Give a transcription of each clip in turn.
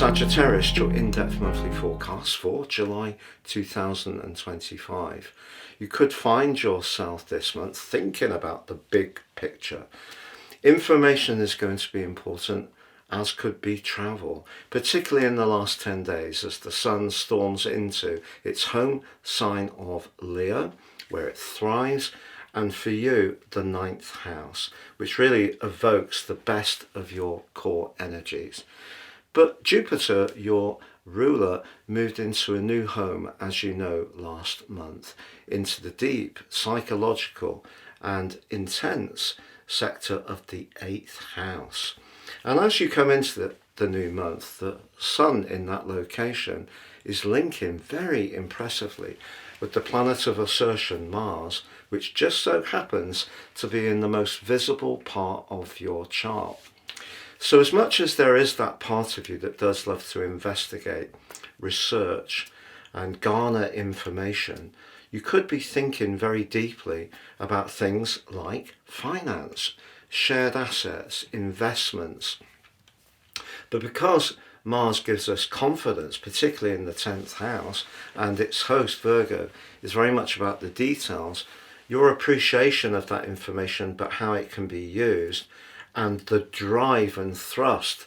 Sagittarius, your in-depth monthly forecast for July 2025. You could find yourself this month thinking about the big picture. Information is going to be important, as could be travel, particularly in the last 10 days as the sun storms into its home sign of Leo, where it thrives, and for you, the ninth house, which really evokes the best of your core energies. But Jupiter, your ruler, moved into a new home, as you know, last month, into the deep, psychological and intense sector of the 8th house. And as you come into the new month, the sun in that location is linking very impressively with the planet of assertion, Mars, which just so happens to be in the most visible part of your chart. So as much as there is that part of you that does love to investigate, research and garner information, you could be thinking very deeply about things like finance, shared assets, investments. But because Mars gives us confidence, particularly in the 10th house, and its host Virgo is very much about the details, your appreciation of that information, but how it can be used, and the drive and thrust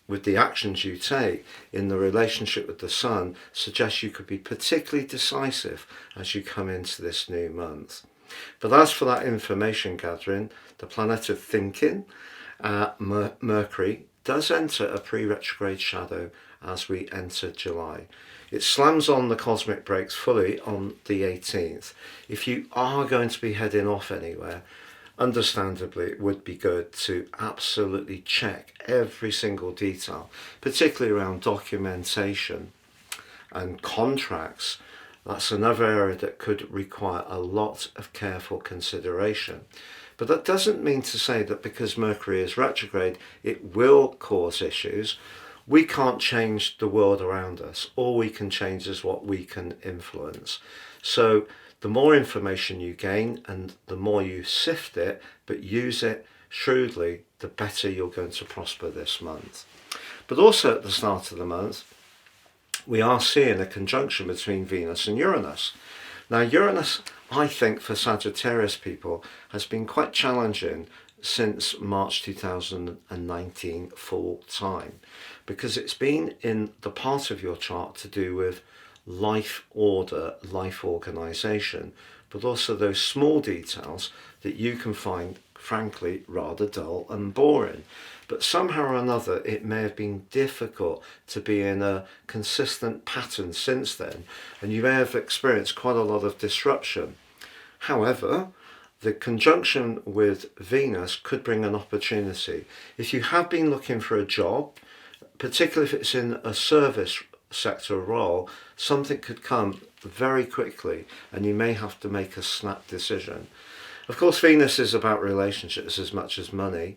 with the actions you take in the relationship with the sun suggests you could be particularly decisive as you come into this new month. But as for that information gathering, the planet of thinking, Mercury, does enter a pre-retrograde shadow as we enter July. It slams on the cosmic brakes fully on the 18th. If you are going to be heading off anywhere, understandably, it would be good to absolutely check every single detail, particularly around documentation and contracts. That's another area that could require a lot of careful consideration. But that doesn't mean to say that because Mercury is retrograde, it will cause issues. We can't change the world around us. All we can change is what we can influence. So the more information you gain and the more you sift it, but use it shrewdly, the better you're going to prosper this month. But also at the start of the month, we are seeing a conjunction between Venus and Uranus. Now Uranus, I think for Sagittarius people, has been quite challenging since March 2019 full time, because it's been in the part of your chart to do with life order, life organization, but also those small details that you can find frankly rather dull and boring. But somehow or another it may have been difficult to be in a consistent pattern since then, and you may have experienced quite a lot of disruption. However, the conjunction with Venus could bring an opportunity. If you have been looking for a job, particularly if it's in a service sector role, something could come very quickly and you may have to make a snap decision. Of course, Venus is about relationships as much as money,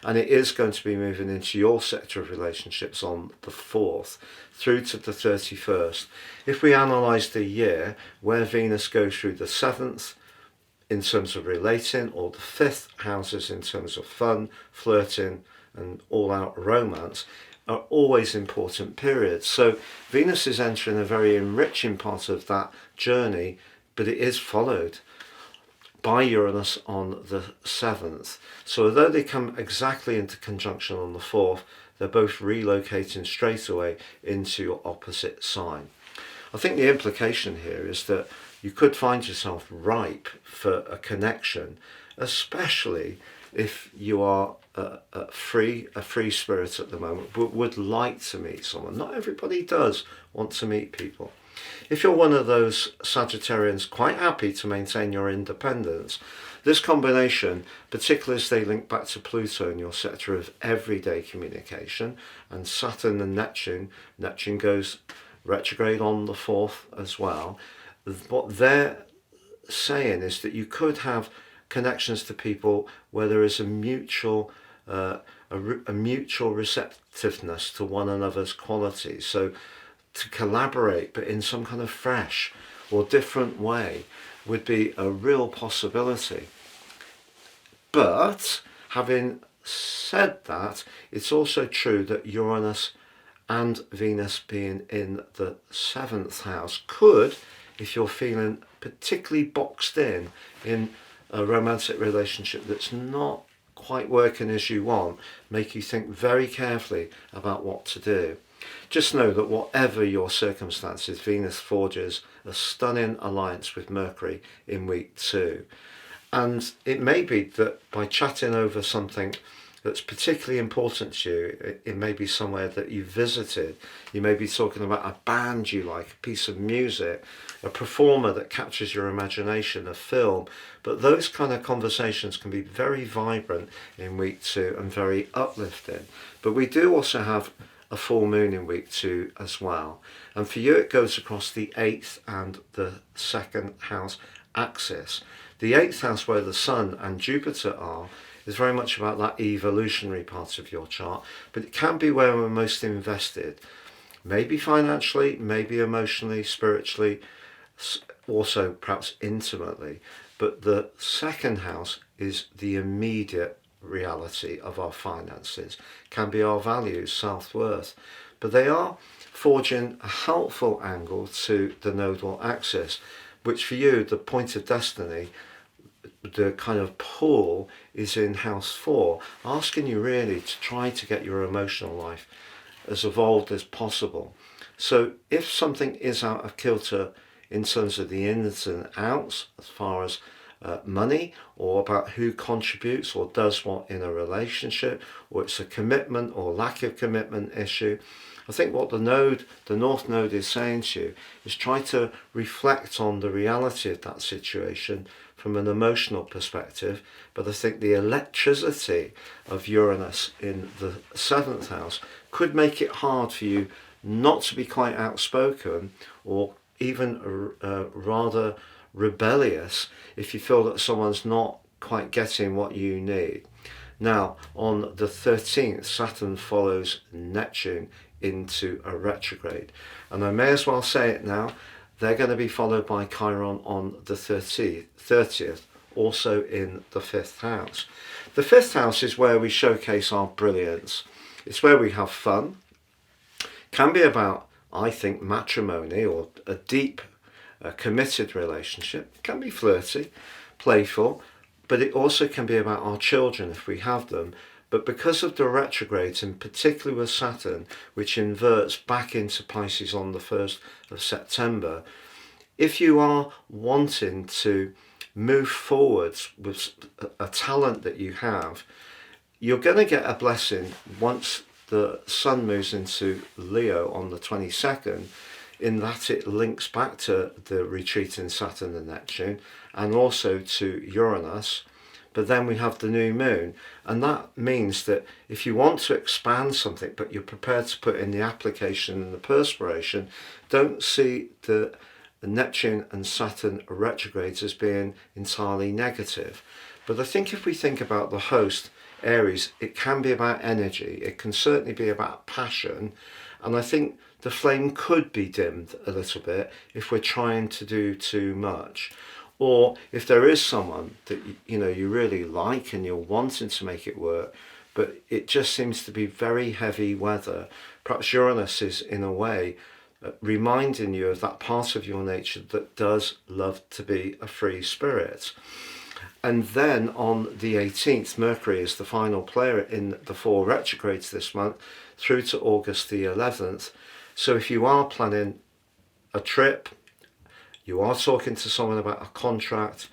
and it is going to be moving into your sector of relationships on the 4th through to the 31st. If we analyse the year, where Venus goes through the 7th in terms of relating, or the 5th houses in terms of fun, flirting and all-out romance, are always important periods. So Venus is entering a very enriching part of that journey, but it is followed by Uranus on the 7th. So although they come exactly into conjunction on the 4th, they're both relocating straight away into your opposite sign. I think the implication here is that you could find yourself ripe for a connection, especially if you are a free spirit at the moment, but would like to meet someone. Not everybody does want to meet people. If you're one of those Sagittarians quite happy to maintain your independence, this combination, particularly as they link back to Pluto in your sector of everyday communication, and Saturn and Neptune goes retrograde on the 4th as well, what they're saying is that you could have connections to people where there is a mutual receptiveness to one another's qualities. So to collaborate, but in some kind of fresh or different way, would be a real possibility. But having said that, it's also true that Uranus and Venus being in the 7th house could, if you're feeling particularly boxed in a romantic relationship that's not quite working as you want, make you think very carefully about what to do. Just know that whatever your circumstances, Venus forges a stunning alliance with Mercury in week 2. And it may be that by chatting over something that's particularly important to you, it may be somewhere that you visited. You may be talking about a band you like, a piece of music, a performer that captures your imagination, a film. But those kind of conversations can be very vibrant in week 2 and very uplifting. But we do also have a full moon in week 2 as well. And for you, it goes across the 8th and the 2nd house axis. The 8th house, where the Sun and Jupiter are, is very much about that evolutionary part of your chart, but it can be where we're most invested. Maybe financially, maybe emotionally, spiritually, also perhaps intimately. But the 2nd house is the immediate reality of our finances, can be our values, self-worth. But they are forging a helpful angle to the nodal axis, which for you, the point of destiny, the kind of pull is in house 4, asking you really to try to get your emotional life as evolved as possible. So if something is out of kilter in terms of the ins and outs, as far as money, or about who contributes or does what in a relationship, or it's a commitment or lack of commitment issue, I think what the North Node is saying to you is try to reflect on the reality of that situation from an emotional perspective. But I think the electricity of Uranus in the 7th house could make it hard for you not to be quite outspoken, or even rather rebellious if you feel that someone's not quite getting what you need. Now, on the 13th, Saturn follows Neptune into a retrograde. And I may as well say it now, they're going to be followed by Chiron on the 30th, also in the 5th house. The 5th house is where we showcase our brilliance. It's where we have fun. Can be about, I think, matrimony or a deep, committed relationship. It can be flirty, playful, but it also can be about our children if we have them. But because of the retrogrades, in particular with Saturn, which inverts back into Pisces on the 1st of September, if you are wanting to move forwards with a talent that you have, you're going to get a blessing once the Sun moves into Leo on the 22nd, in that it links back to the retreating Saturn and Neptune, and also to Uranus. But then we have the new moon, and that means that if you want to expand something but you're prepared to put in the application and the perspiration, don't see the Neptune and Saturn retrogrades as being entirely negative. But I think if we think about the host, Aries, it can be about energy, it can certainly be about passion, and I think the flame could be dimmed a little bit if we're trying to do too much. Or if there is someone that you really like and you're wanting to make it work, but it just seems to be very heavy weather, perhaps Uranus is in a way reminding you of that part of your nature that does love to be a free spirit. And then on the 18th, Mercury is the final player in the 4 retrogrades this month through to August the 11th. So if you are planning a trip, you are talking to someone about a contract,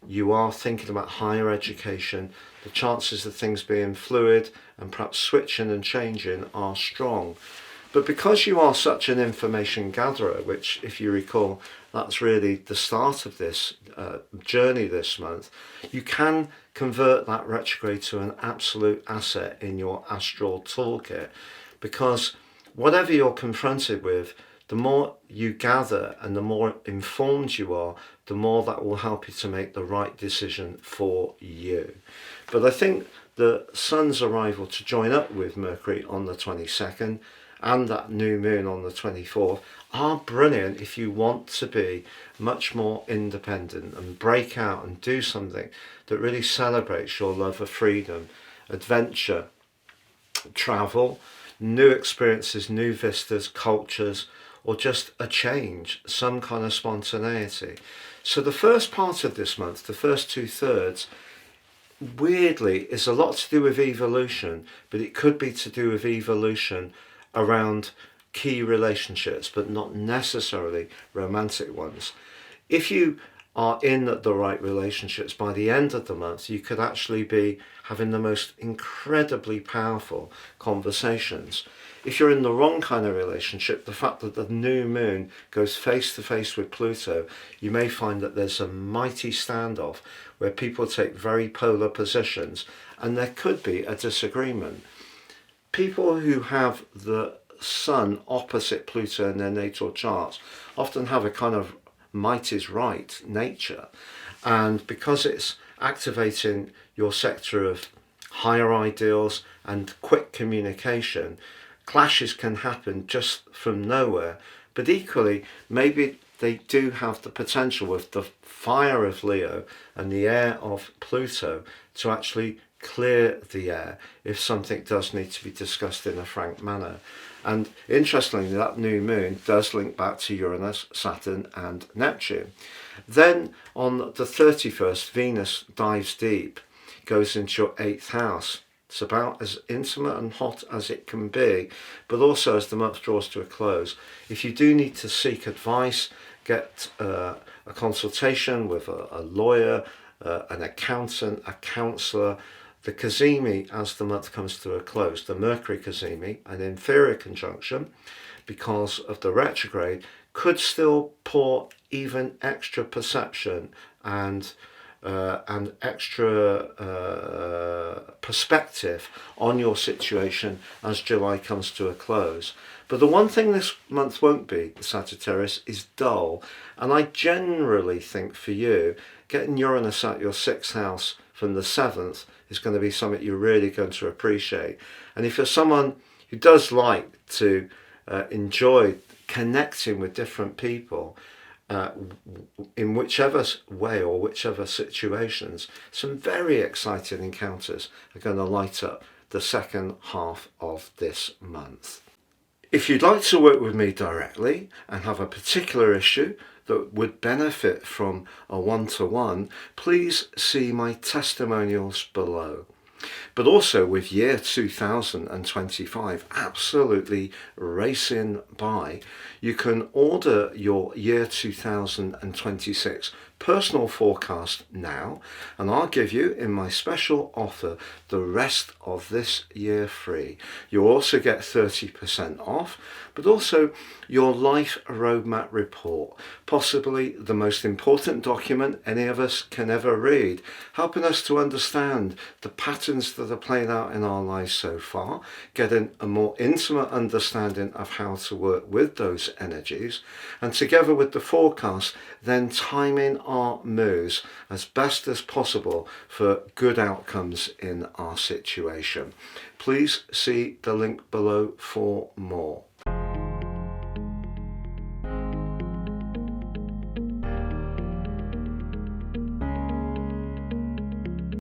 you are thinking about higher education, the chances of things being fluid and perhaps switching and changing are strong. But because you are such an information gatherer, which if you recall, that's really the start of this journey this month, you can convert that retrograde to an absolute asset in your astral toolkit, because whatever you're confronted with, the more you gather and the more informed you are, the more that will help you to make the right decision for you. But I think the Sun's arrival to join up with Mercury on the 22nd and that new moon on the 24th are brilliant if you want to be much more independent and break out and do something that really celebrates your love of freedom, adventure, travel. new experiences, new vistas, cultures, or just a change, some kind of spontaneity. So the first part of this month, the first 2/3, weirdly, is a lot to do with evolution, but it could be to do with evolution around key relationships, but not necessarily romantic ones. If you are in the right relationships, by the end of the month, you could actually be having the most incredibly powerful conversations. If you're in the wrong kind of relationship, the fact that the new moon goes face to face with Pluto, you may find that there's a mighty standoff where people take very polar positions and there could be a disagreement. People who have the sun opposite Pluto in their natal charts often have a kind of might is right nature, and because it's activating your sector of higher ideals and quick communication, clashes can happen just from nowhere. But equally, maybe they do have the potential with the fire of Leo and the air of Pluto to actually clear the air if something does need to be discussed in a frank manner. And interestingly, that new moon does link back to Uranus, Saturn and Neptune. Then on the 31st, Venus dives deep, goes into your 8th house. It's about as intimate and hot as it can be, but also as the month draws to a close. If you do need to seek advice, get a consultation with a lawyer, an accountant, a counsellor. The Cazimi, as the month comes to a close, the Mercury Cazimi, an inferior conjunction, because of the retrograde, could still pour even extra perception and extra perspective on your situation as July comes to a close. But the one thing this month won't be, Sagittarius, is dull. And I generally think for you, getting Uranus out your 6th house from the 7th is going to be something you're really going to appreciate. And if you're someone who does like to enjoy connecting with different people, in whichever way or whichever situations, some very exciting encounters are going to light up the second half of this month. If you'd like to work with me directly and have a particular issue that would benefit from a one-to-one, please see my testimonials below. But also with year 2025 absolutely racing by, you can order your year 2026 personal forecast now, and I'll give you in my special offer the rest of this year free. You'll also get 30% off, but also your life roadmap report, possibly the most important document any of us can ever read, helping us to understand the patterns that are playing out in our lives so far, getting a more intimate understanding of how to work with those energies, and together with the forecast, then timing our moves as best as possible for good outcomes in our situation. Please see the link below for more.